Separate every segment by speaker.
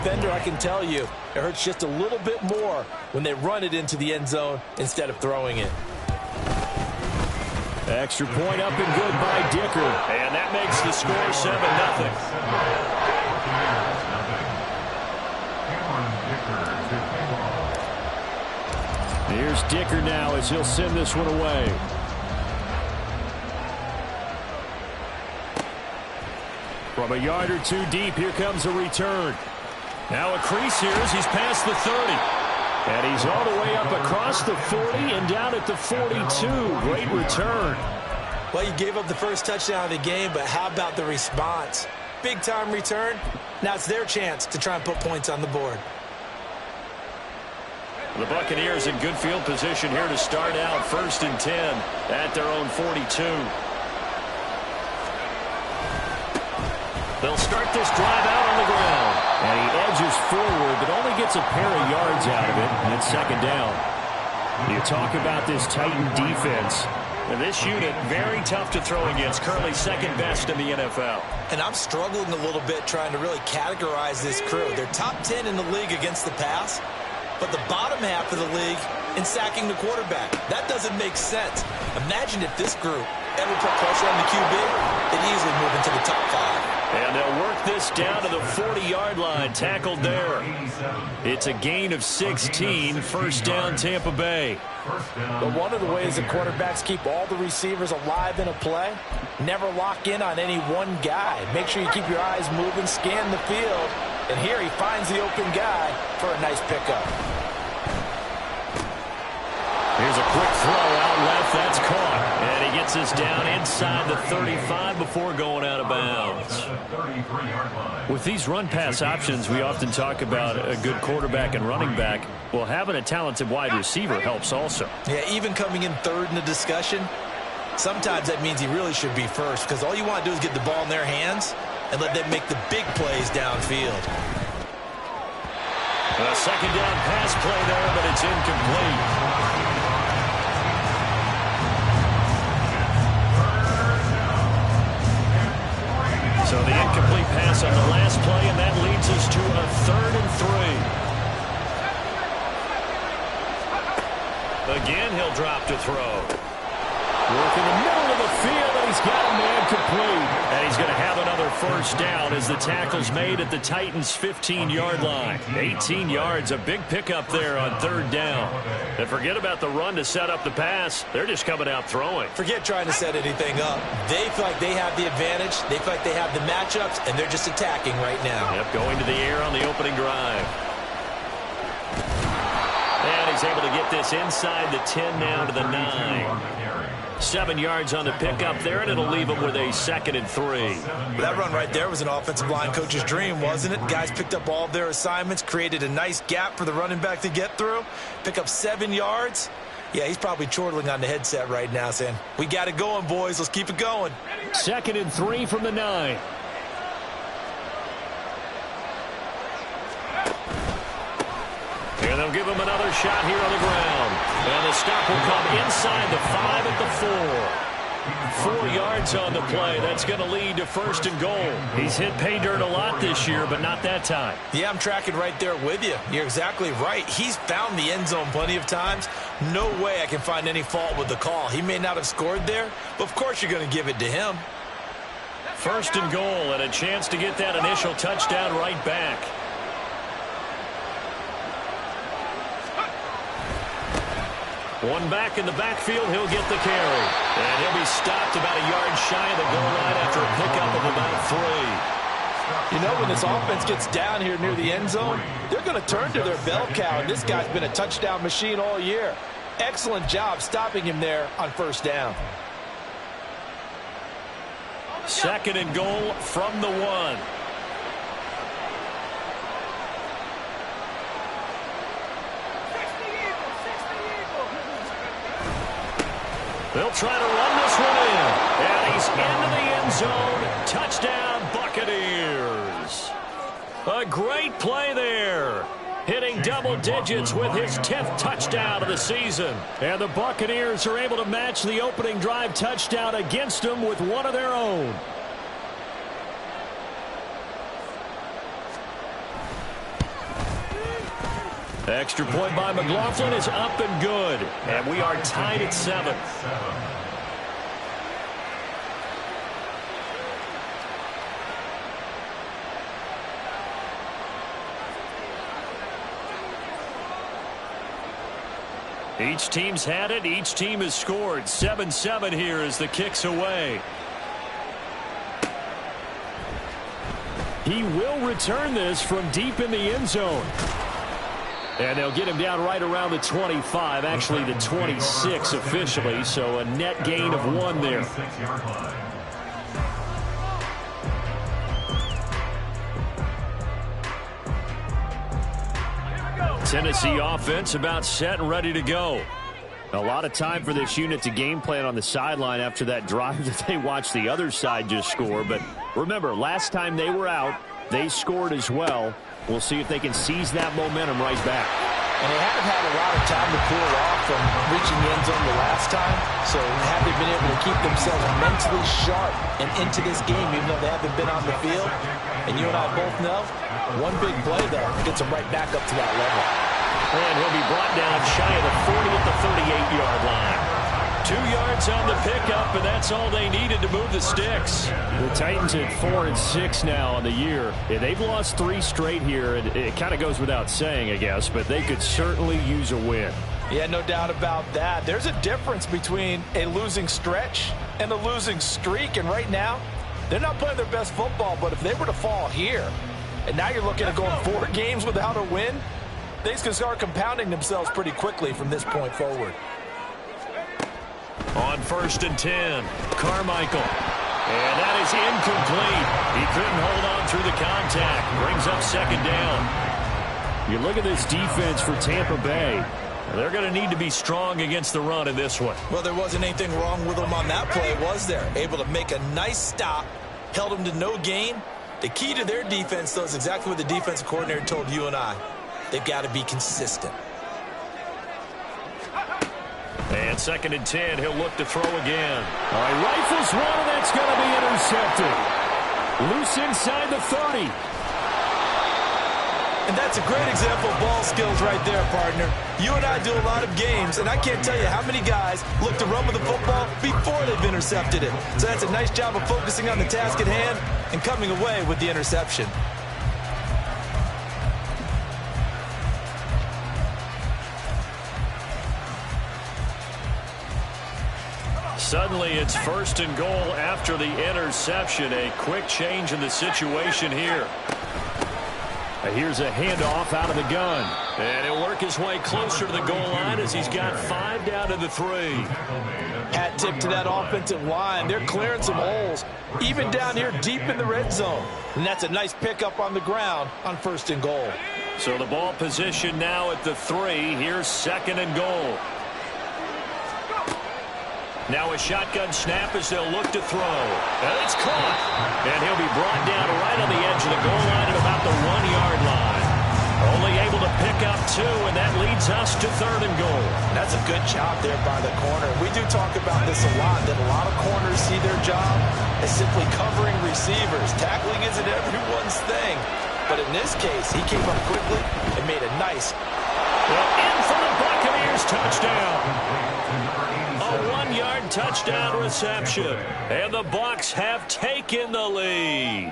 Speaker 1: defender, I can tell you, it hurts just a little bit more when they run it into the end zone instead of throwing it.
Speaker 2: Extra point up and good by Dicker.
Speaker 3: And that makes the score 7-0.
Speaker 2: Here's Dicker now as he'll send this one away. From a yard or two deep, here comes a return. Now a crease here as he's past the 30. And he's all the way up across the 40 and down at the 42. Great return.
Speaker 1: Well, you gave up the first touchdown of the game, but how about the response? Big-time return. Now it's their chance to try and put points on the board.
Speaker 3: The Buccaneers in good field position here to start out 1st and 10 at their own 42. They'll start this drive out on the ground.
Speaker 2: And he edges forward, but only gets a pair of yards out of it, and it's 2nd down. You talk about this Titan defense.
Speaker 3: And this unit, very tough to throw against, currently 2nd best in the NFL.
Speaker 1: And I'm struggling a little bit trying to really categorize this crew. They're top 10 in the league against the pass, but the bottom half of the league in sacking the quarterback. That doesn't make sense. Imagine if this group ever put pressure on the QB, they'd easily move into the top 5.
Speaker 3: And they'll work this down to the 40-yard line, tackled there. It's a gain of 16, 1st down Tampa Bay.
Speaker 1: But one of the ways the quarterbacks keep all the receivers alive in a play, never lock in on any one guy. Make sure you keep your eyes moving, scan the field, and here he finds the open guy for a nice pickup.
Speaker 2: Here's a quick throw out left. That's caught. And he gets us down inside the 35 before going out of bounds. With these run-pass options, we often talk about a good quarterback and running back. Well, having a talented wide receiver helps also.
Speaker 1: Yeah, even coming in 3rd in the discussion, sometimes that means he really should be 1st because all you want to do is get the ball in their hands and let them make the big plays downfield.
Speaker 3: A 2nd down pass play there, but it's incomplete. So the incomplete pass on the last play, and that leads us to a 3rd and 3. Again, he'll drop to throw.
Speaker 2: Work in the middle of the field, and he's got a man complete.
Speaker 3: And he's going to have another 1st down as the tackle's made at the Titans' 15-yard line. 18 yards, a big pickup there on 3rd down. And forget about the run to set up the pass. They're just coming out throwing.
Speaker 1: Forget trying to set anything up. They feel like they have the advantage. They feel like they have the matchups, and they're just attacking right now.
Speaker 3: Yep, going to the air on the opening drive. And he's able to get this inside the 10 now to the 9. 7 yards on the pickup there, and it'll leave him with a 2nd and 3.
Speaker 1: That run right there was an offensive line coach's dream, wasn't it? Guys picked up all of their assignments, created a nice gap for the running back to get through, pick up 7 yards. Yeah, he's probably chortling on the headset right now saying, we got it going, boys. Let's keep it going.
Speaker 2: 2nd and 3 from the 9.
Speaker 3: And they'll give him another shot here on the ground. And the stop will come inside the 5 at the 4. 4 yards on the play. That's going to lead to 1st and goal. He's hit pay dirt a lot this year, but not that time.
Speaker 1: Yeah, I'm tracking right there with you. You're exactly right. He's found the end zone plenty of times. No way I can find any fault with the call. He may not have scored there, but of course you're going to give it to him.
Speaker 3: 1st and goal, and a chance to get that initial touchdown right back. One back in the backfield, he'll get the carry. And he'll be stopped about a yard shy of the goal line after a pickup of about 3.
Speaker 1: You know, when this offense gets down here near the end zone, they're going to turn to their bell cow, and this guy's been a touchdown machine all year. Excellent job stopping him there on 1st down.
Speaker 3: 2nd and goal from the 1. They'll try to run this one in. And he's into the end zone. Touchdown, Buccaneers. A great play there. Hitting double digits with his 10th touchdown of the season.
Speaker 2: And the Buccaneers are able to match the opening drive touchdown against them with one of their own. Extra point by McLaughlin is up and good. And we are tied at 7. Each team's had it. Each team has scored. 7-7 here as the kick's away. He will return this from deep in the end zone. And they'll get him down right around the 25, actually the 26 officially, so a net gain of 1 there. Tennessee offense about set and ready to go. A lot of time for this unit to game plan on the sideline after that drive that they watched the other side just score. But remember, last time they were out, they scored as well. We'll see if they can seize that momentum right back.
Speaker 1: And they haven't had a lot of time to cool off from reaching the end zone the last time. So have they been able to keep themselves mentally sharp and into this game, even though they haven't been on the field? And you and I both know, one big play, though, gets them right back up to that level.
Speaker 2: And he'll be brought down shy of the 40 at the 38-yard line. 2 yards on the pickup, and that's all they needed to move the sticks. The Titans at 4-6 now on the year. Yeah, they've lost 3 straight here. It kind of goes without saying, I guess, but they could certainly use a win.
Speaker 1: Yeah, no doubt about that. There's a difference between a losing stretch and a losing streak, and right now, they're not playing their best football, but if they were to fall here, and now you're looking at going 4 games without a win, things can start compounding themselves pretty quickly from this point forward.
Speaker 2: On 1st and 10, Carmichael. And that is incomplete. He couldn't hold on through the contact. Brings up 2nd down. You look at this defense for Tampa Bay. They're going to need to be strong against the run in this one.
Speaker 1: Well, there wasn't anything wrong with them on that play, was there? Able to make a nice stop, held them to no gain. The key to their defense, though, is exactly what the defensive coordinator told you and I. They've got to be consistent.
Speaker 2: And 2nd and 10, he'll look to throw again. All right, rifles one, and that's going to be intercepted. Loose inside the 30.
Speaker 1: And that's a great example of ball skills right there, partner. You and I do a lot of games, and I can't tell you how many guys look to run with the football before they've intercepted it. So that's a nice job of focusing on the task at hand and coming away with the interception.
Speaker 2: Suddenly, it's 1st and goal after the interception. A quick change in the situation here. Here's a handoff out of the gun. And he'll work his way closer to the goal line as he's got 5 down to the 3.
Speaker 1: Hat tip to that offensive line. They're clearing some holes, even down here deep in the red zone. And that's a nice pickup on the ground on 1st and goal.
Speaker 2: So the ball position now at the 3. Here's 2nd and goal. Now a shotgun snap as they'll look to throw. And it's caught. And he'll be brought down right on the edge of the goal line at about the 1-yard line. Only able to pick up 2, and that leads us to 3rd and goal.
Speaker 1: That's a good job there by the corner. We do talk about this a lot, that a lot of corners see their job as simply covering receivers. Tackling isn't everyone's thing. But in this case, he came up quickly and made a nice.
Speaker 2: Well, in for the Buccaneers touchdown. A 1-yard touchdown reception. And the Bucs have taken the lead.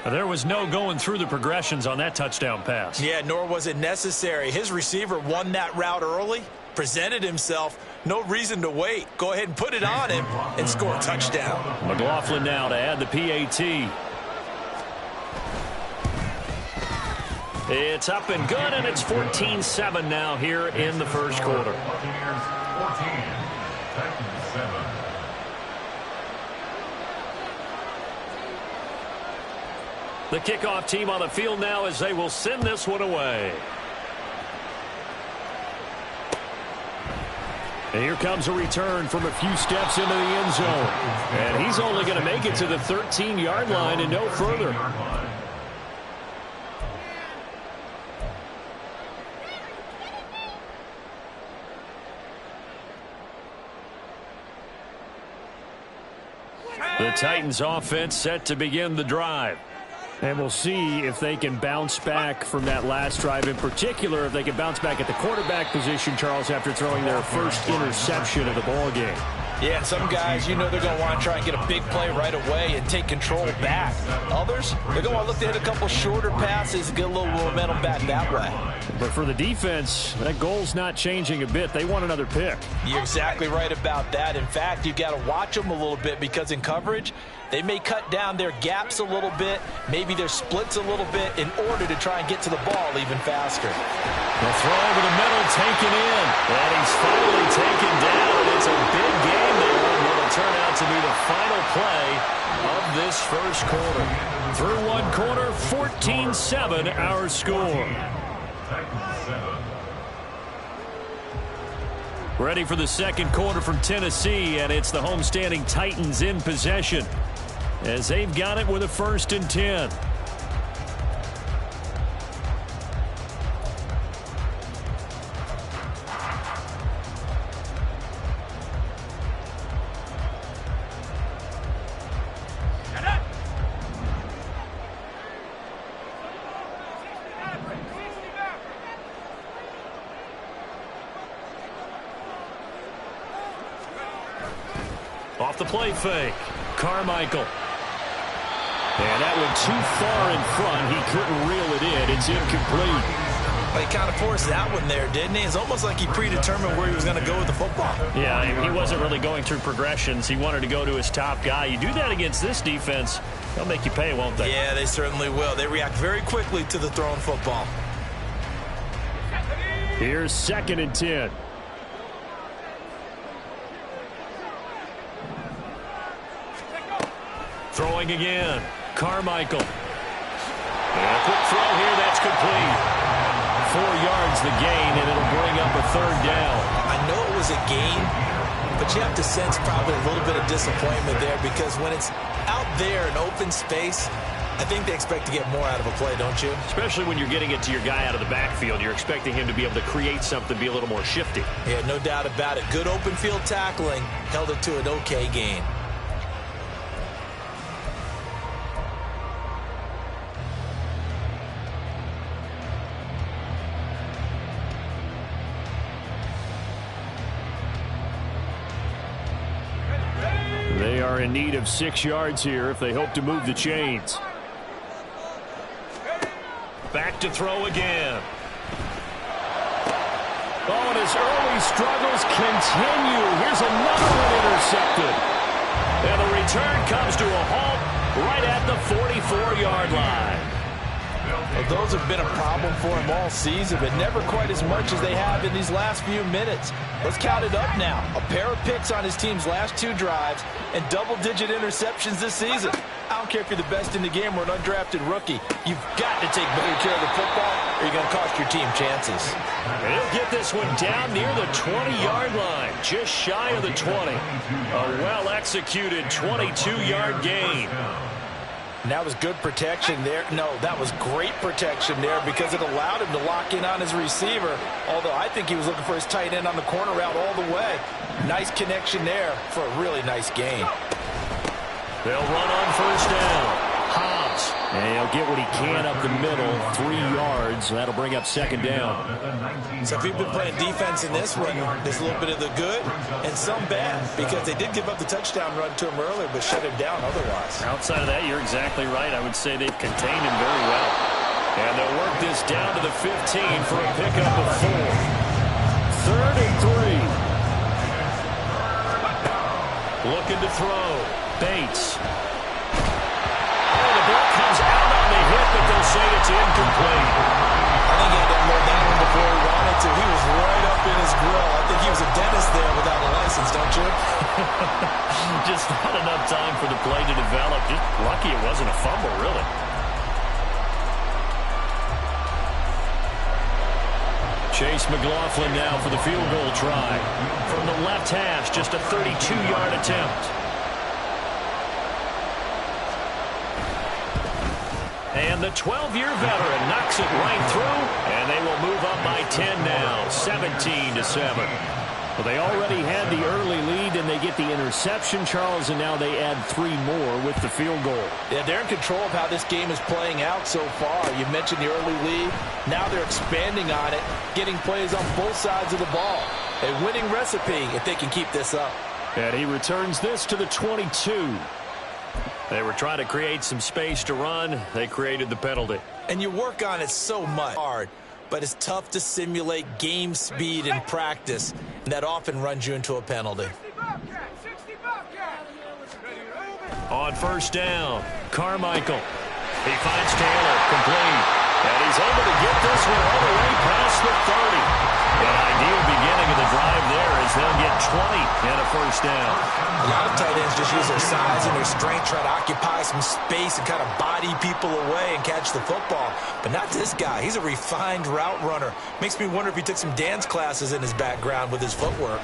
Speaker 2: There was no going through the progressions on that touchdown pass.
Speaker 1: Yeah, nor was it necessary. His receiver won that route early, presented himself. No reason to wait. Go ahead and put it on him and score a touchdown.
Speaker 2: McLaughlin now to add the PAT. It's up and good, and it's 14-7 now here in the first quarter. The kickoff team on the field now as they will send this one away. And here comes a return from a few steps into the end zone. And he's only going to make it to the 13-yard line and no further. The Titans offense set to begin the drive. And we'll see if they can bounce back from that last drive, in particular, if they can bounce back at the quarterback position, Charles, after throwing their first interception of the ball game.
Speaker 1: Yeah, and some guys, you know they're going to want to try and get a big play right away and take control back. Others, they're going to want to look to hit a couple shorter passes and get a little momentum back that way.
Speaker 2: But for the defense, that goal's not changing a bit. They want another pick.
Speaker 1: You're exactly right about that. In fact, you've got to watch them a little bit because in coverage, they may cut down their gaps a little bit, maybe their splits a little bit in order to try and get to the ball even faster.
Speaker 2: The throw over the middle, taken in. And he's finally taken down. It's a big game there. And it'll turn out to be the final play of this first quarter. Through one quarter, 14-7 our score. Ready for the second quarter from Tennessee, and it's the homestanding Titans in possession as they've got it with a 1st and 10. Off the play fake, Carmichael. And that went too far in front. He couldn't reel it in. It's incomplete.
Speaker 1: He kind of forced that one there, didn't he? It's almost like he predetermined where he was going to go with the football.
Speaker 2: Yeah, he wasn't really going through progressions. He wanted to go to his top guy. You do that against this defense, they'll make you pay, won't they?
Speaker 1: Yeah, they certainly will. They react very quickly to the thrown football.
Speaker 2: Here's 2nd and 10. Throwing again. Carmichael. And a quick throw here. That's complete. 4 yards the gain, and it'll bring up a 3rd down.
Speaker 1: I know it was a gain, but you have to sense probably a little bit of disappointment there because when it's out there in open space, I think they expect to get more out of a play, don't you?
Speaker 2: Especially when you're getting it to your guy out of the backfield. You're expecting him to be able to create something, be a little more shifty.
Speaker 1: Yeah, no doubt about it. Good open field tackling held it to an okay gain.
Speaker 2: They are in need of 6 yards here if they hope to move the chains. Back to throw again. Oh, and his early struggles continue. Here's another one intercepted. And the return comes to a halt right at the 44-yard line.
Speaker 1: Well, those have been a problem for him all season, but never quite as much as they have in these last few minutes. Let's count it up now. A pair of picks on his team's last 2 drives and double-digit interceptions this season. I don't care if you're the best in the game or an undrafted rookie. You've got to take better care of the football or you're going to cost your team chances.
Speaker 2: And he'll get this one down near the 20-yard line, just shy of the 20. A well-executed 22-yard gain.
Speaker 1: And that was good protection there. No, that was great protection there because it allowed him to lock in on his receiver, although I think he was looking for his tight end on the corner route all the way. Nice connection there for a really nice gain.
Speaker 2: They'll run on 1st down. Hobbs. And he'll get what he can up the middle, 3 yards. That'll bring up 2nd down.
Speaker 1: So if you've been playing defense in this one, there's a little bit of the good and some bad because they did give up the touchdown run to him earlier but shut him down otherwise.
Speaker 2: Outside of that, you're exactly right. I would say they've contained him very well. And they'll work this down to the 15 for a pickup of 4. 3rd and 3. Looking to throw. Bates. Oh, the ball comes out on the hit, but they'll say it's incomplete.
Speaker 1: I think he had to load that one before he wanted to. He was right up in his grill. I think he was a dentist there without a license, don't you?
Speaker 2: Just not enough time for the play to develop. Just lucky it wasn't a fumble, really. Chase McLaughlin now for the field goal try. From the left hash, just a 32-yard attempt. And the 12-year veteran knocks it right through, and they will move up by 10 now, 17-7. Well, they already had the early lead, and they get the interception, Charles, and now they add 3 more with the field goal.
Speaker 1: Yeah, they're in control of how this game is playing out so far. You mentioned the early lead. Now they're expanding on it, getting plays on both sides of the ball. A winning recipe if they can keep this up.
Speaker 2: And he returns this to the 22. They were trying to create some space to run. They created the penalty.
Speaker 1: And you work on it so much hard, but it's tough to simulate game speed in practice, and that often runs you into a penalty.
Speaker 2: On first down, Carmichael. He finds Taylor, complete. And he's able to get this one all the way past the 30. An ideal beginning of the drive there as they'll get 20 and a first down.
Speaker 1: A lot of tight ends just use their size and their strength, try to occupy some space and kind of body people away and catch the football. But not this guy. He's a refined route runner. Makes me wonder if he took some dance classes in his background with his footwork.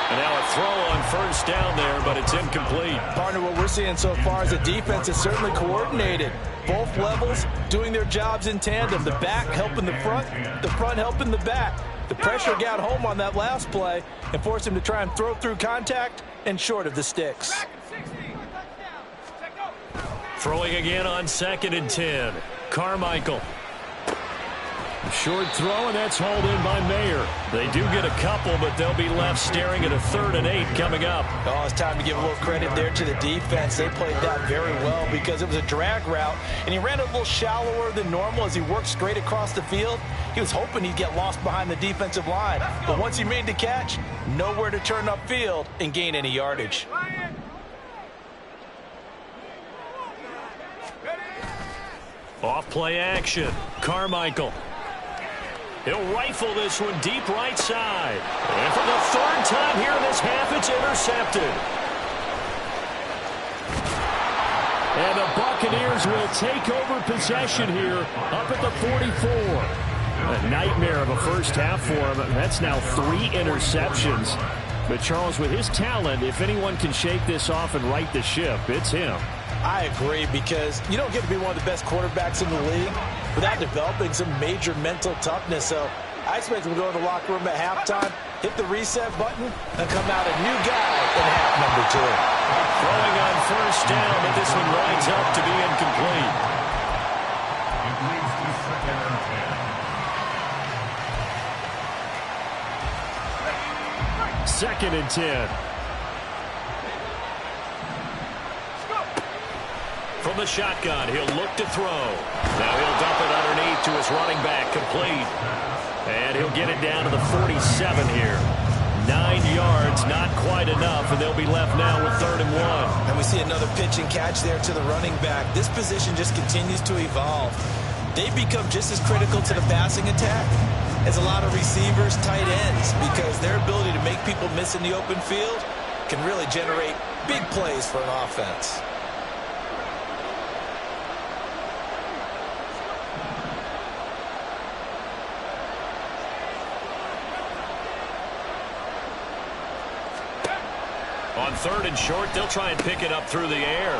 Speaker 2: And now a throw on first down there, but it's incomplete.
Speaker 1: Partner, what we're seeing so far is the defense is certainly coordinated. Both levels doing their jobs in tandem. The back helping the front helping the back. The pressure got home on that last play and forced him to try and throw through contact and short of the sticks.
Speaker 2: Throwing again on 2nd and 10. Carmichael. Short throw, and that's hauled in by Mayer. They do get a couple, but they'll be left staring at a 3rd and 8 coming up.
Speaker 1: Oh, it's time to give a little credit there to the defense. They played that very well because it was a drag route, and he ran a little shallower than normal as he worked straight across the field. He was hoping he'd get lost behind the defensive line, but once he made the catch, nowhere to turn upfield and gain any yardage.
Speaker 2: Off play action. Carmichael. He'll rifle this one deep right side. And for the 3rd time here in this half, it's intercepted. And the Buccaneers will take over possession here up at the 44. A nightmare of a first half for him. That's now 3 interceptions. But Charles, with his talent, if anyone can shake this off and right the ship, it's him.
Speaker 1: I agree, because you don't get to be one of the best quarterbacks in the league without developing some major mental toughness. So I expect him to go in the locker room at halftime, hit the reset button, and come out a new guy in half number 2.
Speaker 2: Throwing on first down, but this one winds up to be incomplete. Second and 10. From the shotgun, he'll look to throw. Now he'll dump it underneath to his running back, complete. And he'll get it down to the 47 here. 9 yards, not quite enough, and they'll be left now with 3rd and 1.
Speaker 1: And we see another pitch and catch there to the running back. This position just continues to evolve. They become just as critical to the passing attack as a lot of receivers, tight ends, because their ability to make people miss in the open field can really generate big plays for an offense.
Speaker 2: On 3rd and short, they'll try and pick it up through the air.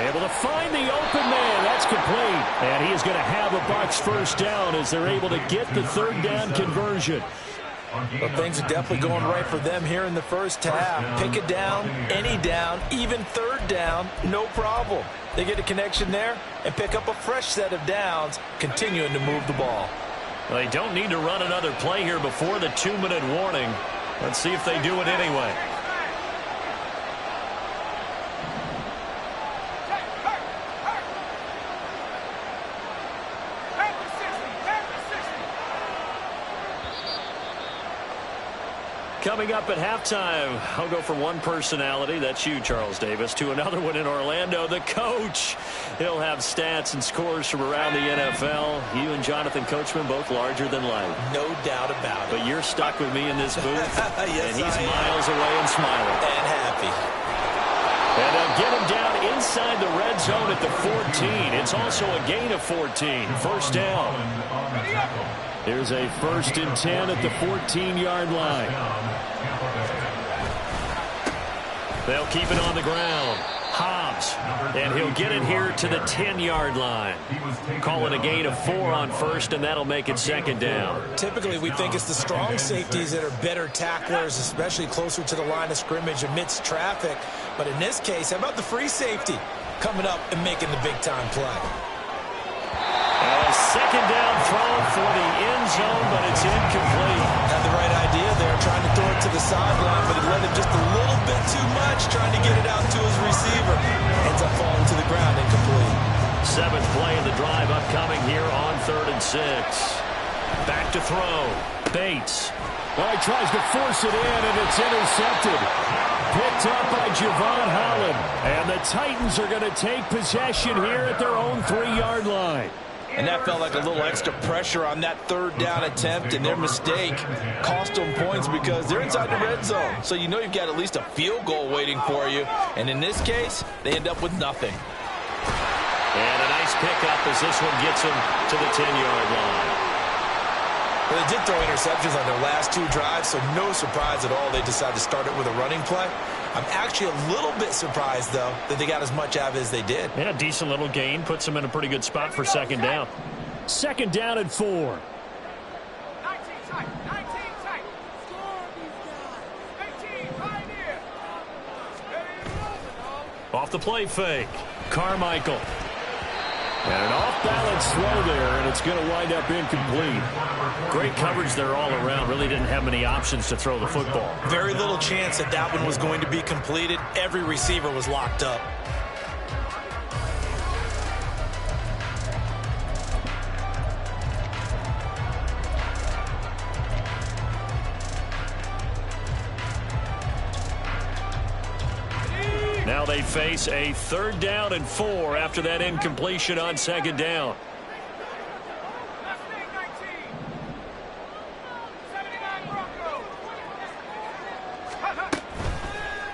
Speaker 2: Able to find the open man. That's complete. And he is going to have a Bucs first down as they're able to get the 3rd down conversion.
Speaker 1: Well, things are definitely going right for them here in the first half. Pick it down, any down, even 3rd down, no problem. They get a connection there and pick up a fresh set of downs, continuing to move the ball.
Speaker 2: Well, they don't need to run another play here before the 2-minute warning. Let's see if they do it anyway. Coming up at halftime, I'll go from one personality, that's you, Charles Davis, to another one in Orlando, the coach. He'll have stats and scores from around the NFL. You and Jonathan Coachman, both larger than life.
Speaker 1: No doubt about it.
Speaker 2: But you're stuck with me in this booth,
Speaker 1: yes,
Speaker 2: and he's miles away and smiling.
Speaker 1: And happy.
Speaker 2: And they'll get him down inside the red zone at the 14. It's also a gain of 14. First down. Here's a 1st and 10 at the 14-yard line. They'll keep it on the ground. Hobbs, and he'll get it here to the 10-yard line. Call it a gain of 4 on first, and that'll make it second down.
Speaker 1: Typically, we think it's the strong safeties that are better tacklers, especially closer to the line of scrimmage amidst traffic. But in this case, how about the free safety coming up and making the big-time play?
Speaker 2: A second down throw for the end zone, but it's incomplete.
Speaker 1: Had the right idea there, trying to throw it to the sideline, but he let him just a little bit too much, trying to get it out to his receiver. Ends up falling to the ground, incomplete.
Speaker 2: 7th play of the drive upcoming here on 3rd and 6. Back to throw. Bates.
Speaker 3: Well, he tries to force it in, and it's intercepted. Picked up by Javon Holland. And the Titans are going to take possession here at their own 3-yard line.
Speaker 1: And that felt like a little extra pressure on that 3rd down attempt, and their mistake cost them points because they're inside the red zone. So you know you've got at least a field goal waiting for you. And in this case, they end up with nothing.
Speaker 2: And a nice pickup as this one gets them to the 10-yard line.
Speaker 1: Well, they did throw interceptions on their last 2 drives, so no surprise at all they decided to start it with a running play. I'm actually a little bit surprised, though, that they got as much out of it as they did.
Speaker 2: Yeah, decent little gain. Puts them in a pretty good spot for second down.
Speaker 3: Second down and 4.
Speaker 4: 19 tight. 19 tight. Score these guys. 18 right here.
Speaker 2: Off the play fake. Carmichael. And an off-balance throw there, and it's going to wind up incomplete. Great coverage there all around. Really didn't have many options to throw the football.
Speaker 1: Very little chance that that one was going to be completed. Every receiver was locked up.
Speaker 2: Now they face a 3rd down and 4 after that incompletion on second down.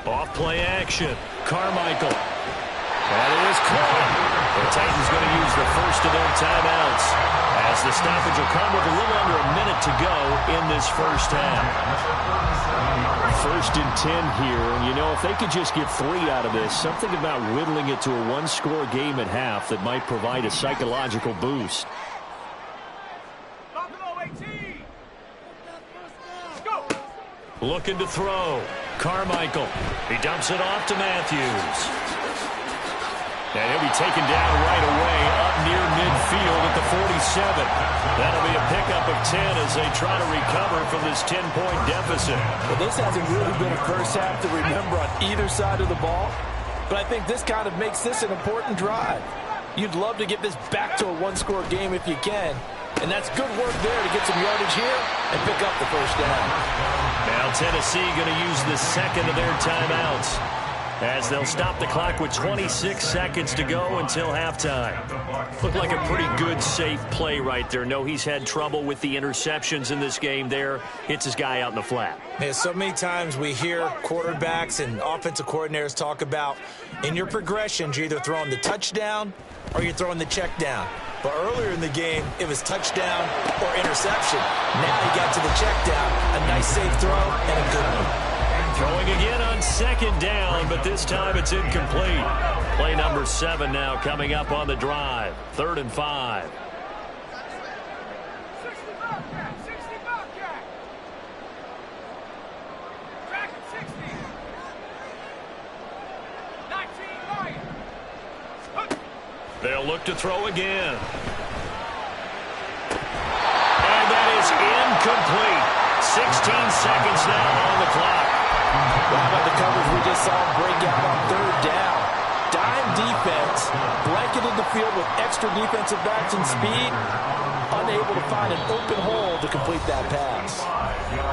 Speaker 2: Off play action. Carmichael. That is caught. The Titans going to use the first of their timeouts as the stoppage will come with a little under a minute to go in this first half.
Speaker 3: 1st and 10 here, and you know, if they could just get 3 out of this, something about whittling it to a 1-score game at half that might provide a psychological boost.
Speaker 2: Looking to throw. Carmichael. He dumps it off to Matthews. And he'll be taken down right away up near midfield at the 47. That'll be a pickup of 10 as they try to recover from this 10-point deficit.
Speaker 1: Well, this hasn't really been a first half to remember on either side of the ball, but I think this kind of makes this an important drive. You'd love to get this back to a 1-score game if you can, and that's good work there to get some yardage here and pick up the first down.
Speaker 2: Now Tennessee going to use the second of their timeouts as they'll stop the clock with 26 seconds to go until halftime. Looked like a pretty good, safe play right there. No, he's had trouble with the interceptions in this game there. Hits his guy out in the flat.
Speaker 1: Yeah, so many times we hear quarterbacks and offensive coordinators talk about in your progressions, you're either throwing the touchdown or you're throwing the check down. But earlier in the game, it was touchdown or interception. Now he got to the check down. A nice safe throw and a good one.
Speaker 2: Throwing again on second down, but this time it's incomplete. Play number 7 now coming up on the drive. 3rd and 5.
Speaker 4: 60 Bobcat. Track at 60. 19 Lion.
Speaker 2: They'll look to throw again. And that is incomplete. 16 seconds now on the clock.
Speaker 1: How about the coverage we just saw break out on 3rd down? Dime defense, blanketed the field with extra defensive backs and speed, unable to find an open hole to complete that pass.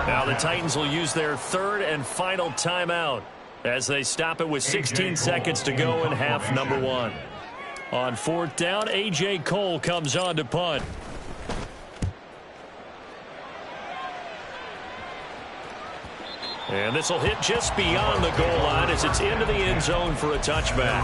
Speaker 2: Now the Titans will use their 3rd and final timeout as they stop it with 16 seconds to go in half number 1. On 4th down, A.J. Cole comes on to punt. And this will hit just beyond the goal line as it's into the end zone for a touchback.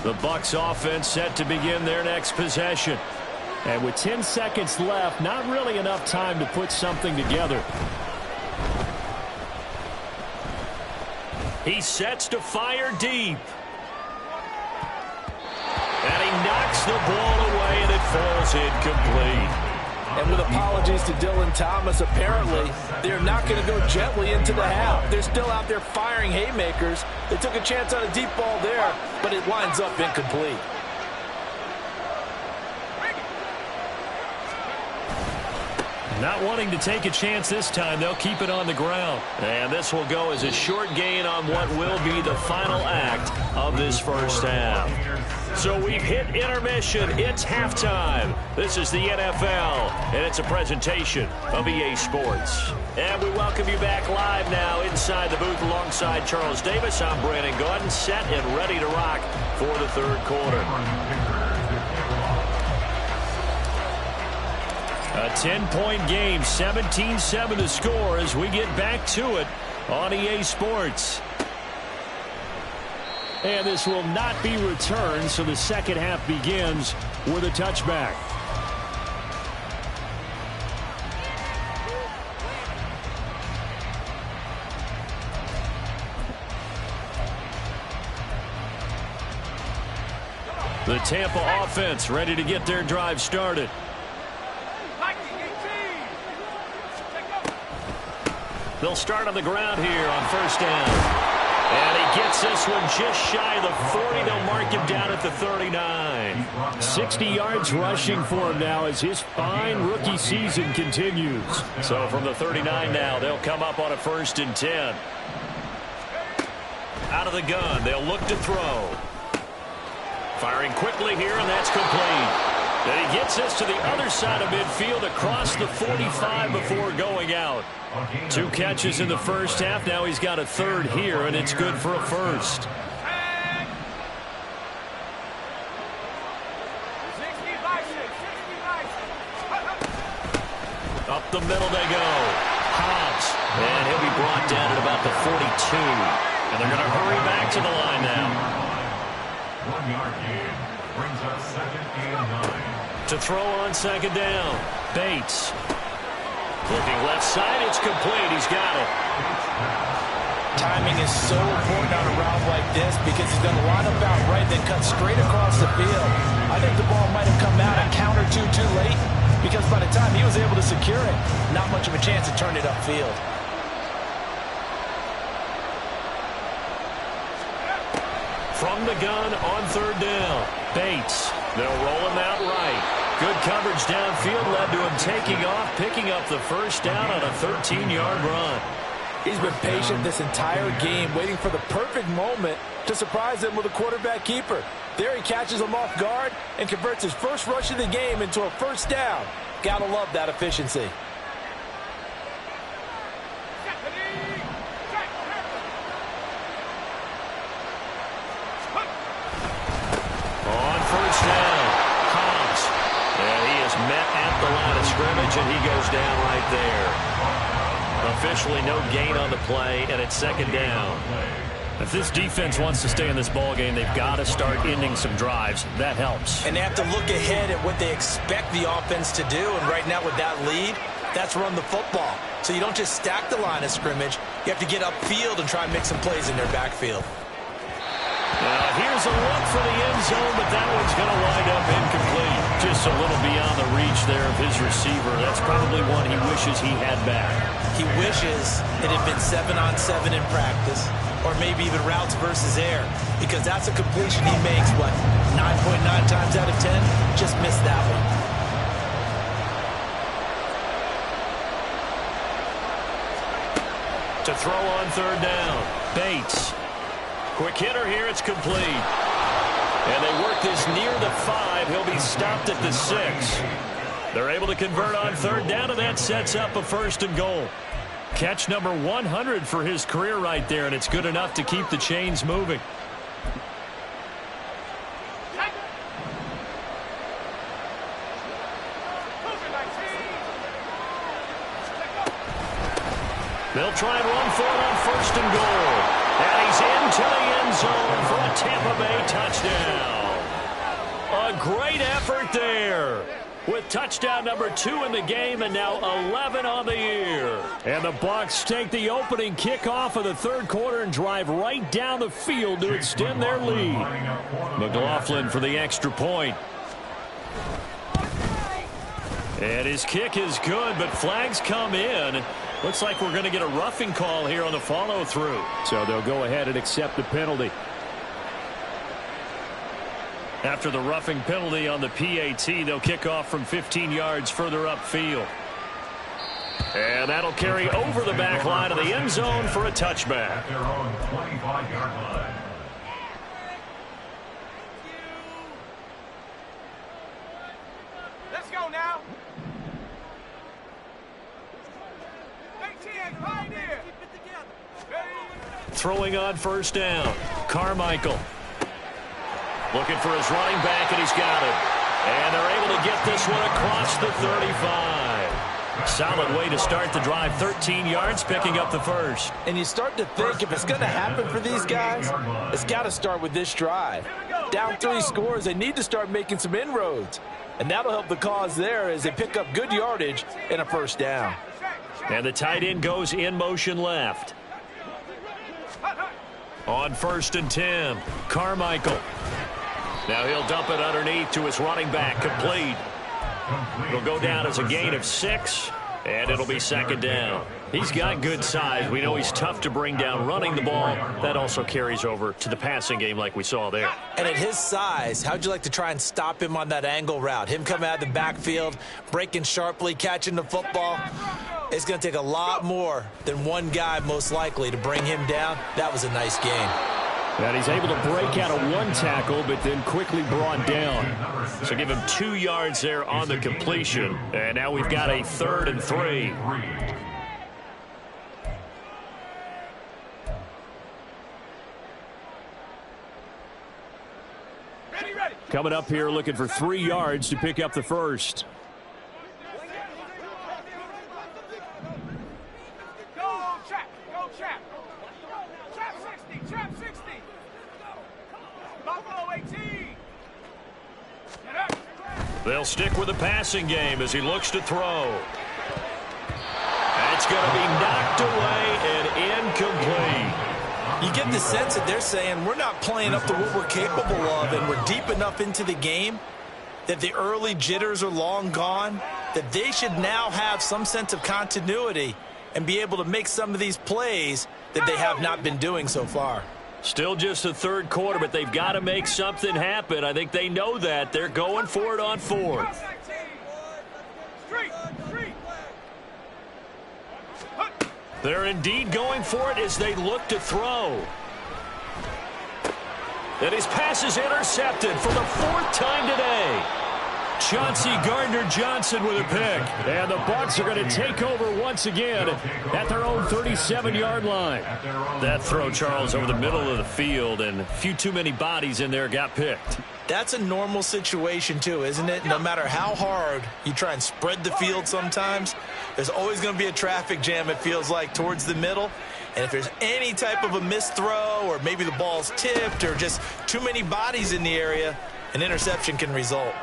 Speaker 2: The Bucs offense set to begin their next possession.
Speaker 3: And with 10 seconds left, not really enough time to put something together.
Speaker 2: He sets to fire deep. And he knocks the ball away, and it falls incomplete.
Speaker 5: And with apologies to Dylan Thomas, apparently they're not going to go gently into the half. They're still out there firing haymakers. They took a chance on a deep ball there, but it winds up incomplete.
Speaker 2: Not wanting to take a chance this time, they'll keep it on the ground. And this will go as a short gain on what will be the final act of this first half. So we've hit intermission. It's halftime. This is the NFL, and it's a presentation of EA Sports. And we welcome you back live now inside the booth alongside Charles Davis. I'm Brandon Gaudin, set and ready to rock for the third quarter. A 10-point game, 17-7 to score as we get back to it on EA Sports.
Speaker 3: And this will not be returned, so the second half begins with a touchback.
Speaker 2: The Tampa offense ready to get their drive started. They'll start on the ground here on first down. And he gets this one just shy of the 40. They'll mark him down at the 39.
Speaker 3: 60 yards rushing for him now as his fine rookie season continues.
Speaker 2: So from the 39 now, they'll come up on a 1st and 10. Out of the gun, they'll look to throw. Firing quickly here, and that's complete. And he gets this to the other side of midfield across the 45 before going out. 2 catches in the first half. Now he's got a third here, and it's good for a first. Up the middle they go. Hobbs. And he'll be brought down at about the 42. And they're going to hurry back to the line now.
Speaker 6: 1 yard gain brings up 2nd and 9.
Speaker 2: To throw on second down. Bates. Looking left side, it's complete. He's got it.
Speaker 5: Timing is so important on a route like this because he's going to line up out right, then cut straight across the field. I think the ball might have come out and counter too late because by the time he was able to secure it, not much of a chance to turn it upfield.
Speaker 2: From the gun on third down. Bates. They'll roll him out right. Good coverage downfield led to him taking off, picking up the first down on a 13-yard run.
Speaker 5: He's been patient this entire game, waiting for the perfect moment to surprise him with a quarterback keeper. There he catches him off guard and converts his first rush of the game into a first down. Gotta love that efficiency.
Speaker 2: On first down, Hobbs. And he is met at the line of scrimmage, and he goes down right there. Officially no gain on the play, and it's second down.
Speaker 3: If this defense wants to stay in this ball game, they've got to start ending some drives. That helps.
Speaker 1: And they have to look ahead at what they expect the offense to do. And right now with that lead, that's run the football. So you don't just stack the line of scrimmage. You have to get upfield and try and make some plays in their backfield.
Speaker 2: Here's a look for the end zone, but that one's going to wind up incomplete. Just a little beyond the reach there of his receiver. That's probably one he wishes he had back.
Speaker 1: He wishes it had been 7-on-7 in practice, or maybe even routes versus air, because that's a completion he makes, what, 9.9 times out of 10? Just missed that one.
Speaker 2: To throw on third down, Bates. Quick hitter here, it's complete. And they work this near the 5. He'll be stopped at the 6. They're able to convert on third down, and that sets up a 1st and goal.
Speaker 3: Catch number 100 for his career right there, and it's good enough to keep the chains moving.
Speaker 2: They'll try and run for it on 1st and goal. And he's into to the end zone for a Tampa Bay touchdown. A great effort there, with touchdown number 2 in the game and now 11 on the year. And the Bucs take the opening kickoff of the third quarter and drive right down the field to extend their lead. McLaughlin for the extra point. And his kick is good, but flags come in. Looks like we're going to get a roughing call here on the follow-through.
Speaker 3: So they'll go ahead and accept the penalty.
Speaker 2: After the roughing penalty on the PAT, they'll kick off from 15 yards further upfield. And that'll carry over the back line of the end zone for a touchback.
Speaker 6: At their own 25-yard line.
Speaker 4: Let's go now. 18, Pioneer. Keep it together.
Speaker 2: Throwing on first down. Carmichael. Looking for his running back, and he's got it. And they're able to get this one across the 35. Solid way to start the drive. 13 yards, picking up the first.
Speaker 5: And you start to think if it's going to happen for these guys, it's got to start with this drive. Down 3 scores, they need to start making some inroads. And that'll help the cause there as they pick up good yardage and a first down.
Speaker 2: And the tight end goes in motion left. On 1st and 10, Carmichael. Now he'll dump it underneath to his running back, complete. It'll go down as a gain of 6, and it'll be second down. He's got good size. We know he's tough to bring down running the ball. That also carries over to the passing game like we saw there.
Speaker 1: And at his size, how'd you like to try and stop him on that angle route? Him coming out of the backfield, breaking sharply, catching the football. It's going to take a lot more than one guy, most likely, to bring him down. That was a nice game.
Speaker 3: And he's able to break out of 1 tackle, but then quickly brought down.
Speaker 2: So give him 2 yards there on the completion. And now we've got a 3rd and 3.
Speaker 4: Ready.
Speaker 3: Coming up here looking for 3 yards to pick up the first.
Speaker 4: Go, trap. Trap 60. Buffalo 18.
Speaker 2: They'll stick with the passing game as he looks to throw. That's going to be knocked away and incomplete.
Speaker 1: You get the sense that they're saying we're not playing up to what we're capable of, and we're deep enough into the game that the early jitters are long gone, that they should now have some sense of continuity and be able to make some of these plays that they have not been doing so far.
Speaker 2: Still just the 3rd quarter, but they've got to make something happen. I think they know that. They're going for it on 4th.
Speaker 4: Street.
Speaker 2: They're indeed going for it as they look to throw. And his pass is intercepted for the 4th time today. Chauncey Gardner-Johnson with a pick.
Speaker 3: And the Bucs are going to take over once again at their own 37-yard line.
Speaker 2: That throw, Charles, over the middle of the field, and a few too many bodies in there got picked.
Speaker 1: That's a normal situation too, isn't it? No matter how hard you try and spread the field sometimes, there's always going to be a traffic jam, it feels like, towards the middle. And if there's any type of a missed throw, or maybe the ball's tipped, or just too many bodies in the area, an interception can result.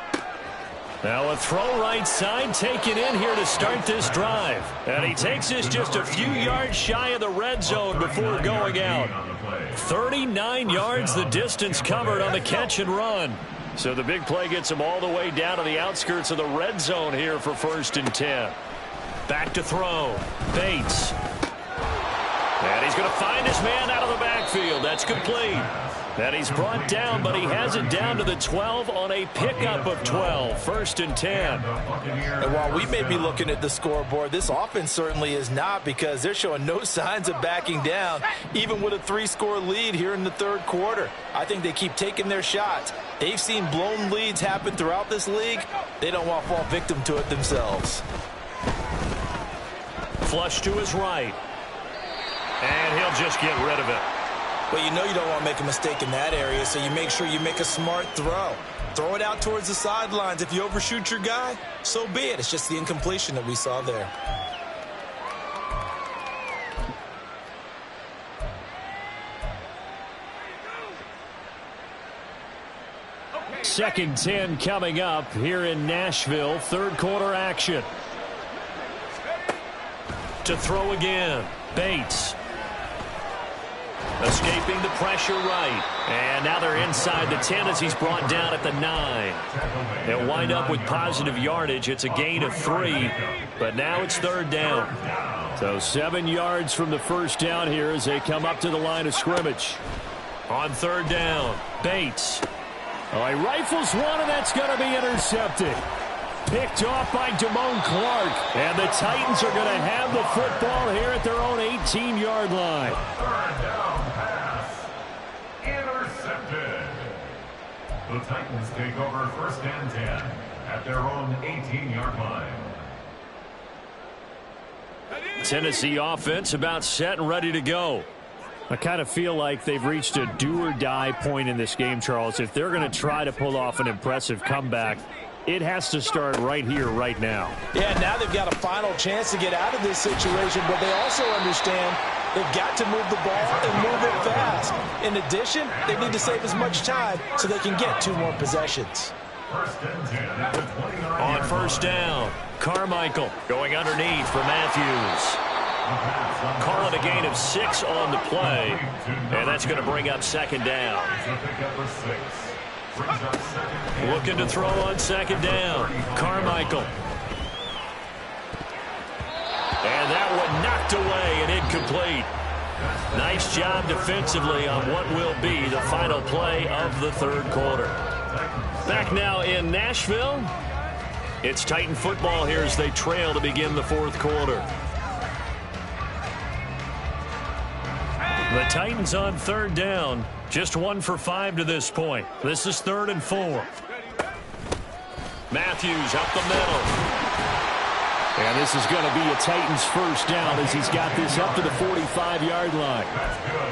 Speaker 2: Now a throw right side taken in here to start this drive. And he takes us just a few yards shy of the red zone before going out. 39 yards the distance covered on the catch and run. So the big play gets him all the way down to the outskirts of the red zone here for 1st and 10. Back to throw. Bates. And he's going to find his man out of the backfield. That's complete. And he's brought down, but he has it down to the 12 on a pickup of 12. 1st and 10.
Speaker 5: And while we may be looking at the scoreboard, this offense certainly is not, because they're showing no signs of backing down, even with a 3-score lead here in the 3rd quarter. I think they keep taking their shots. They've seen blown leads happen throughout this league. They don't want to fall victim to it themselves.
Speaker 2: Flush to his right. And he'll just get rid of it.
Speaker 1: Well, you know you don't want to make a mistake in that area, so you make sure you make a smart throw. Throw it out towards the sidelines. If you overshoot your guy, so be it. It's just the incompletion that we saw there.
Speaker 2: second 10 coming up here in Nashville. Third quarter action. To throw again. Bates. Escaping the pressure right. And now they're inside the 10 as he's brought down at the 9. They'll wind up with positive yardage. It's a gain of 3, but now it's third down. So 7 yards from the first down here as they come up to the line of scrimmage. On third down, Bates. Oh, he rifles one, and that's going to be intercepted. Picked off by Damone Clark. And the Titans are going to have the football here at their own 18-yard line.
Speaker 6: Third down pass. Intercepted. The Titans take over first and 10 at their own 18-yard line.
Speaker 2: Tennessee offense about set and ready to go. I kind of feel like they've reached a do-or-die point in this game, Charles. If they're going to try to pull off an impressive comeback, it has to start right here, right now.
Speaker 5: Yeah, now they've got a final chance to get out of this situation, but they also understand they've got to move the ball and move it fast. In addition, they need to save as much time so they can get 2 more possessions.
Speaker 6: First and 10 at the 29.
Speaker 2: On first down, Carmichael going underneath for Matthews. Call it a gain of 6 on the play, and that's going to bring up second down. Looking to throw on second down, Carmichael. And that one knocked away and incomplete. Nice job defensively on what will be the final play of the third quarter. Back now in Nashville. It's Titan football here as they trail to begin the fourth quarter. The Titans on third down. Just 1 for 5 to this point. This is 3rd and 4. Matthews up the middle. And this is going to be a Titans first down as he's got this up to the 45-yard line.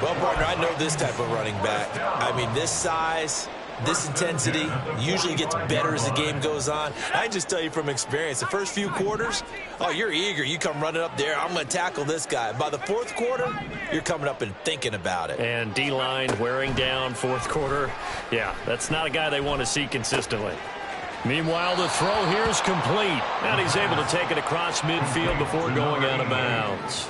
Speaker 1: Well, partner, I know this type of running back. I mean, this size, this intensity usually gets better as the game goes on. I just tell you from experience, the first few quarters, oh, you're eager. You come running up there, I'm going to tackle this guy. By the fourth quarter, you're coming up and thinking about it.
Speaker 2: And D-line wearing down fourth quarter. Yeah, that's not a guy they want to see consistently. Meanwhile, the throw here is complete. And he's able to take it across midfield before going out of bounds.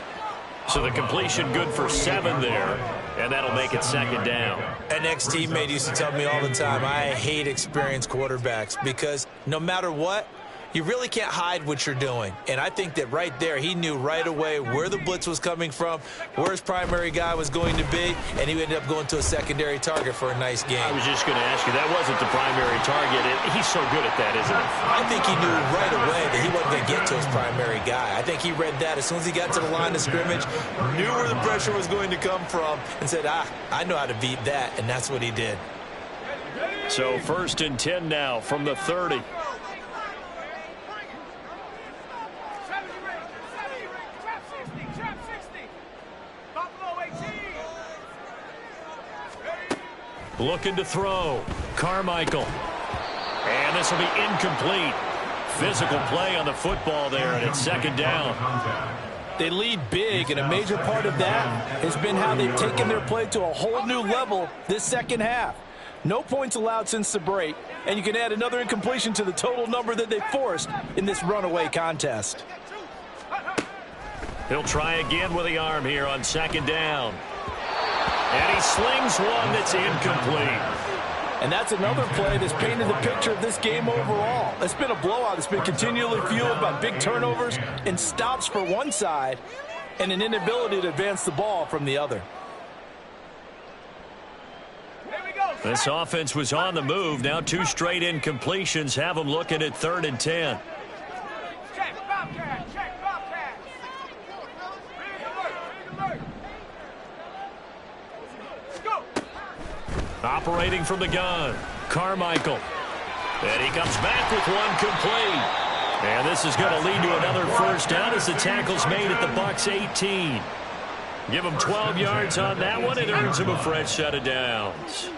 Speaker 2: So the completion good for 7 there. And that'll make it second down.
Speaker 1: An ex-teammate used to tell me all the time, I hate experienced quarterbacks because no matter what, you really can't hide what you're doing. And I think that right there, he knew right away where the blitz was coming from, where his primary guy was going to be, and he ended up going to a secondary target for a nice game.
Speaker 2: I was just going to ask you, that wasn't the primary target. He's so good at that, isn't he?
Speaker 1: I think he knew right away that he wasn't going to get to his primary guy. I think he read that as soon as he got to the line of scrimmage, knew where the pressure was going to come from, and said, I know how to beat that, and that's what he did.
Speaker 2: So 1st and 10 now from the 30. Looking to throw. Carmichael. And this will be incomplete. Physical play on the football there, and it's second down.
Speaker 5: They lead big, and a major part of that has been how they've taken their play to a whole new level this second half. No points allowed since the break, and you can add another incompletion to the total number that they forced in this runaway contest.
Speaker 2: He'll try again with the arm here on second down. And he slings one that's incomplete.
Speaker 5: And that's another play that's painted the picture of this game overall. It's been a blowout. It's been continually fueled by big turnovers and stops for one side and an inability to advance the ball from the other.
Speaker 2: This offense was on the move. Now 2 straight incompletions have them looking at 3rd and 10. Operating from the gun, Carmichael. And he comes back with one complete. And this is going to lead to another first down as the tackle's made at the Bucs 18. Give him 12 yards on that one. It earns him a fresh set of downs.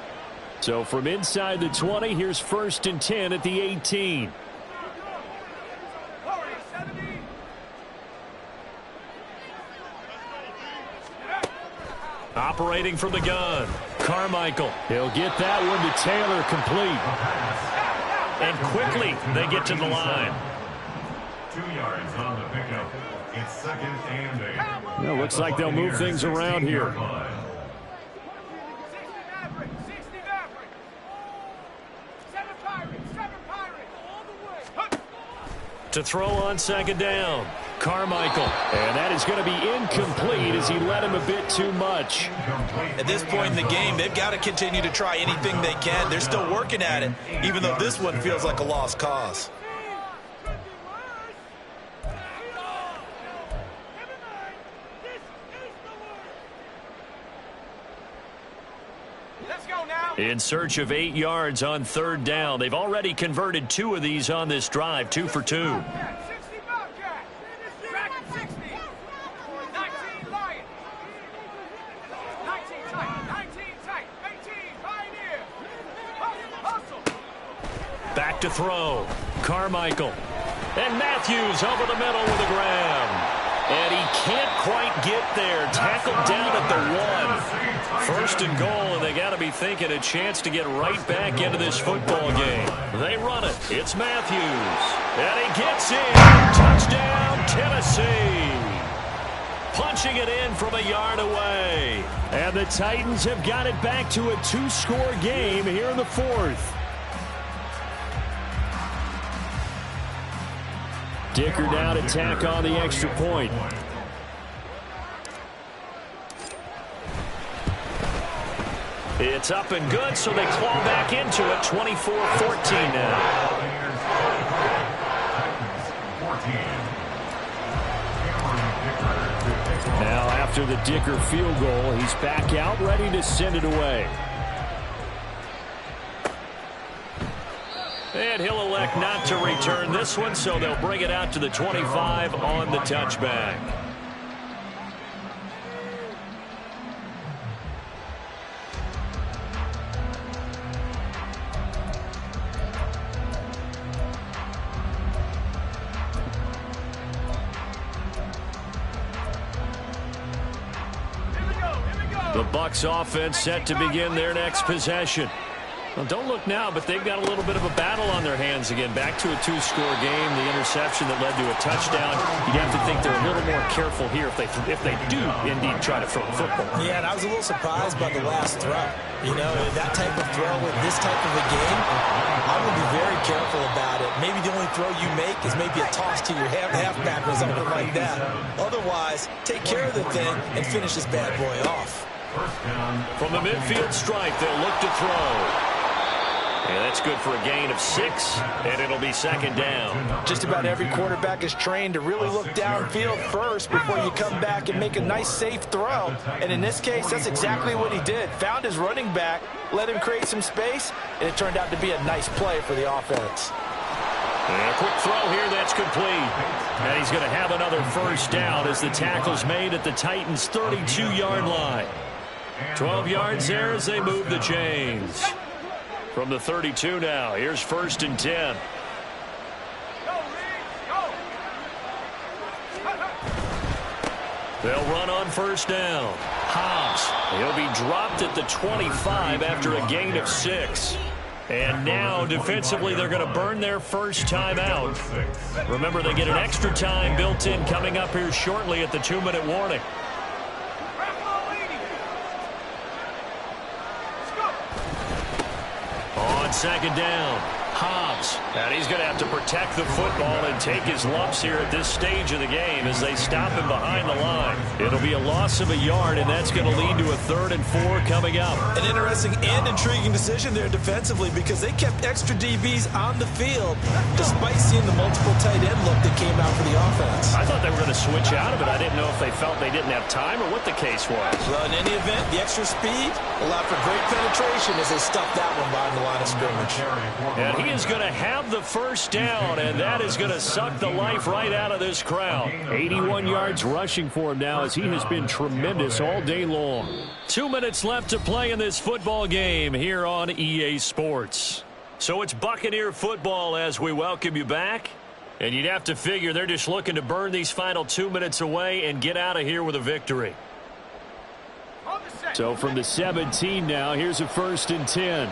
Speaker 2: So from inside the 20, here's 1st and 10 at the 18. Operating from the gun, Carmichael. He'll get that one to Taylor, complete. And quickly, they get to the line.
Speaker 6: 2 yards on the pickup. It's 2nd and 8.
Speaker 2: Well, looks like they'll move things around here.
Speaker 4: 60 Maverick, 60 Maverick. 7 Pirates, 7 Pirates. All the way.
Speaker 2: To throw on 2nd down, Carmichael. And that is going to be incomplete as he led him a bit too much.
Speaker 1: At this point in the game, they've got to continue to try anything they can. They're still working at it, even though this one feels like a lost cause.
Speaker 4: Let's go now.
Speaker 2: In search of 8 yards on 3rd down. They've already converted 2 of these on this drive, 2 for 2.
Speaker 4: 60 Bobcat. Back at 60. 19 Lion. 19 tight. 19 tight. 18 Pioneer. Hustle.
Speaker 2: Back to throw. Carmichael. And Matthews over the middle with a grab. And he can't quite get there. Tackled down at the 1. 1st and goal, and they got to be thinking a chance to get right back into this football game. They run it. It's Matthews. And he gets in. Touchdown, Tennessee. Punching it in from a yard away. And the Titans have got it back to a 2-score game here in the 4th. Dicker down to tack on the extra point. It's up and good, so they claw back into it. 24-14 now. Now after the Dicker field goal, he's back out, ready to send it away. And he'll elect not to return this one, so they'll bring it out to the 25 on the touchback. The Bucs offense set to begin their next possession. Well, don't look now, but they've got a little bit of a battle on their hands again. Back to a 2-score game. The interception that led to a touchdown. You'd have to think they're a little more careful here if they do indeed try to throw the football.
Speaker 1: Yeah, and I was a little surprised by the last throw. You know, that type of throw with this type of a game, I would be very careful about it. Maybe the only throw you make is maybe a toss to your halfback or something like that. Otherwise, take care of the thing and finish this bad boy off.
Speaker 2: From the midfield stripe, they'll look to throw. And that's good for a gain of 6, and it'll be 2nd down.
Speaker 5: Just about every quarterback is trained to really look downfield first before you come back and make a nice, safe throw. And in this case, that's exactly what he did. Found his running back, let him create some space, and it turned out to be a nice play for the offense.
Speaker 2: And a quick throw here, that's complete. And he's going to have another 1st down as the tackle's made at the Titans' 32-yard line. 12 yards there as they move the chains. From the 32 now, here's 1st and 10. They'll run on 1st down. Hobbs, he'll be dropped at the 25 after a gain of 6. And now, defensively, they're going to burn their 1st time out. Remember, they get an extra time built in coming up here shortly at the 2-minute warning. On 2nd down, Hobbs. And he's going to have to protect the football and take his lumps here at this stage of the game as they stop him behind the line. It'll be a loss of a yard, and that's going to lead to a 3rd and 4 coming up.
Speaker 1: An interesting and intriguing decision there defensively because they kept extra DBs on the field despite seeing the multiple tight end look that came out for the offense.
Speaker 2: I thought they were going to switch out of it. I didn't know if they felt they didn't have time or what the case was.
Speaker 1: Well, in any event, the extra speed allowed for great penetration as they stuffed that one behind the line of scrimmage.
Speaker 2: And he is going to have the 1st down, and that is going to suck the life right out of this crowd. 81 yards rushing for him now as he has been tremendous all day long. 2 minutes left to play in this football game here on EA Sports. So it's Buccaneer football as we welcome you back. And you'd have to figure they're just looking to burn these final 2 minutes away and get out of here with a victory.
Speaker 4: On the set.
Speaker 2: So from the 17 now, here's a 1st and 10.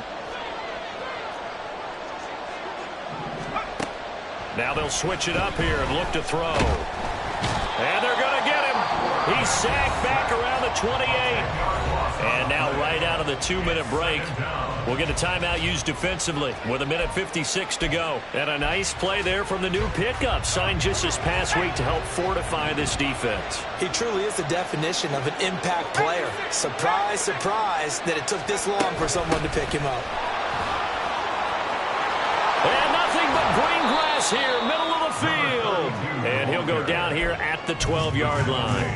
Speaker 3: Now they'll switch it up here and look to throw. And they're going to get him. He's sacked back around the 28. And now right out of the 2-minute break, we'll get a timeout used defensively with 1:56 to go. And a nice play there from the new pickup, signed just this past week to help fortify this defense.
Speaker 1: He truly is the definition of an impact player. Surprise, surprise that it took this long for someone to pick him up.
Speaker 3: And nothing but green grass here, middle of the field. And he'll go down here at the 12-yard line.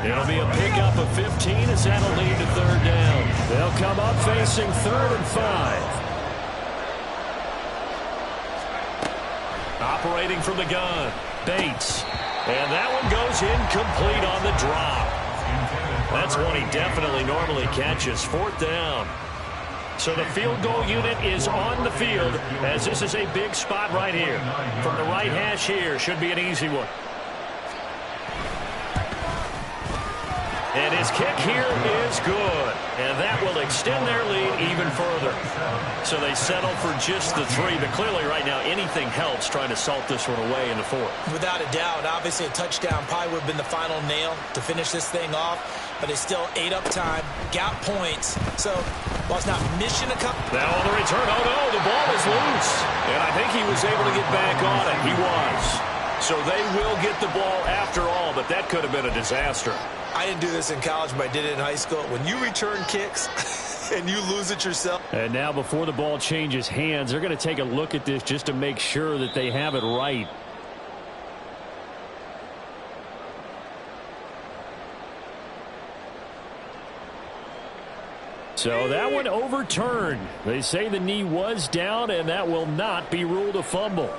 Speaker 3: It'll be a pickup of 15 as that'll lead to 3rd down.
Speaker 2: They'll come up facing 3rd and 5. Operating from the gun, Bates.
Speaker 3: And that one goes incomplete on the drop. That's one he definitely normally catches. 4th down. So the field goal unit is on the field as this is a big spot right here. From the right hash here, should be an easy one. And his kick here is good. And that will extend their lead even further. So they settle for just the 3. But clearly right now anything helps trying to salt this one away in the 4th.
Speaker 1: Without a doubt, obviously a touchdown probably would have been the final nail to finish this thing off. But they still ate up time, got points. So while it's not mission accomplished.
Speaker 3: Now on the return, oh no, the ball is loose. And I think he was able to get back on it. He was. So they will get the ball after all, but that could have been a disaster.
Speaker 1: I didn't do this in college, but I did it in high school. When you return kicks and you lose it yourself.
Speaker 2: And now before the ball changes hands, they're going to take a look at this just to make sure that they have it right. So that one overturned. They say the knee was down, and that will not be ruled a fumble.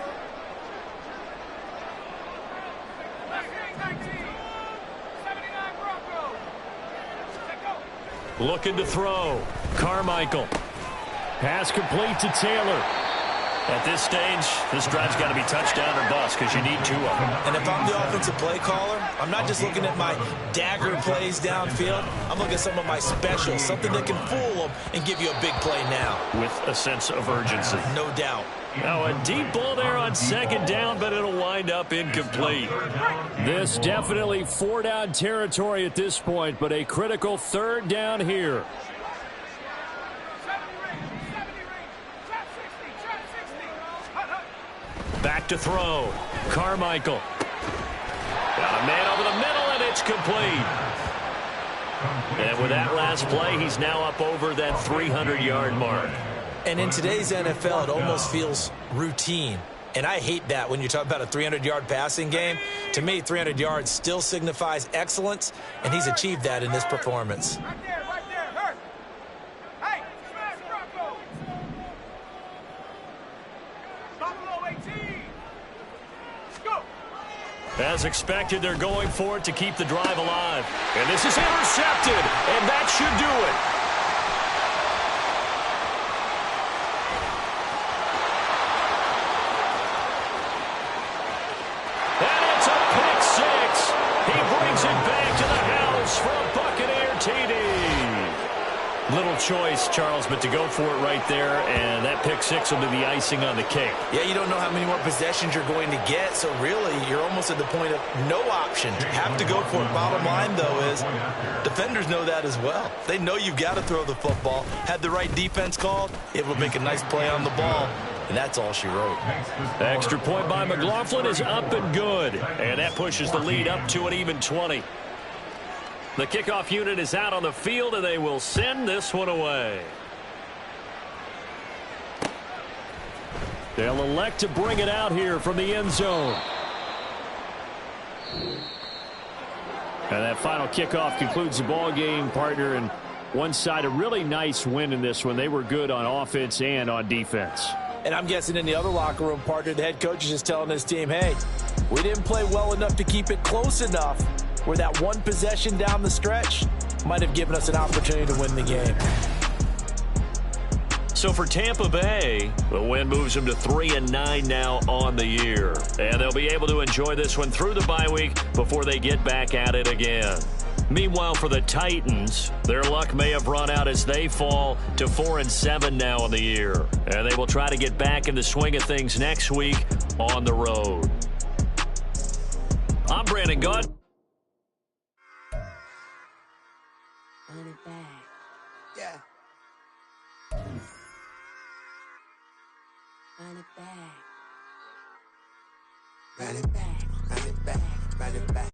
Speaker 3: Looking to throw. Carmichael.
Speaker 2: Pass complete to Taylor.
Speaker 3: At this stage, this drive's got to be touchdown or bust because you need 2 of them.
Speaker 1: And if I'm the offensive play caller, I'm not just looking at my dagger plays downfield. I'm looking at some of my specials, something that can fool them and give you a big play now.
Speaker 3: With a sense of urgency.
Speaker 1: No doubt.
Speaker 3: Now a deep ball there on 2nd down, but it'll wind up incomplete.
Speaker 2: This definitely 4-down territory at this point, but a critical 3rd down here.
Speaker 3: Back to throw. Carmichael. Got a man over the middle, and it's complete. And with that last play, he's now up over that 300-yard mark.
Speaker 1: And in today's NFL, it almost feels routine. And I hate that when you talk about a 300-yard passing game. To me, 300 yards still signifies excellence, and he's achieved that in this performance.
Speaker 4: Right there, hurt. Hey, smash Bronco. Buffalo 18. Go.
Speaker 3: As expected, they're going for it to keep the drive alive. And this is intercepted, and that should do it. And it's a pick 6. He brings it back to the house for a Buccaneer TD. Little choice, Charles, but to go for it right there, and that pick 6 will be the icing on the cake.
Speaker 1: Yeah, you don't know how many more possessions you're going to get, so really you're almost at the point of no options. Have to go for it. Bottom line, though, is defenders know that as well. They know you've got to throw the football. Had the right defense called, it will make a nice play on the ball, and that's all she wrote.
Speaker 3: Extra point by McLaughlin is up and good, and that pushes the lead up to an even 20. The kickoff unit is out on the field, and they will send this one away.
Speaker 2: They'll elect to bring it out here from the end zone. And that final kickoff concludes the ball game, partner. And one side, a really nice win in this one. They were good on offense and on defense.
Speaker 5: And I'm guessing in the other locker room, partner, the head coach is just telling his team, hey, we didn't play well enough to keep it close enough where that one possession down the stretch might have given us an opportunity to win the game.
Speaker 3: So for Tampa Bay, the win moves them to 3-9 now on the year. And they'll be able to enjoy this one through the bye week before they get back at it again.
Speaker 2: Meanwhile, for the Titans, their luck may have run out as they fall to 4-7 now in the year. And they will try to get back in the swing of things next week on the road. I'm Brandon Gunn.
Speaker 7: Run it back.
Speaker 8: Yeah.
Speaker 7: Run it back.
Speaker 8: Run it back. Run it back. Run it back.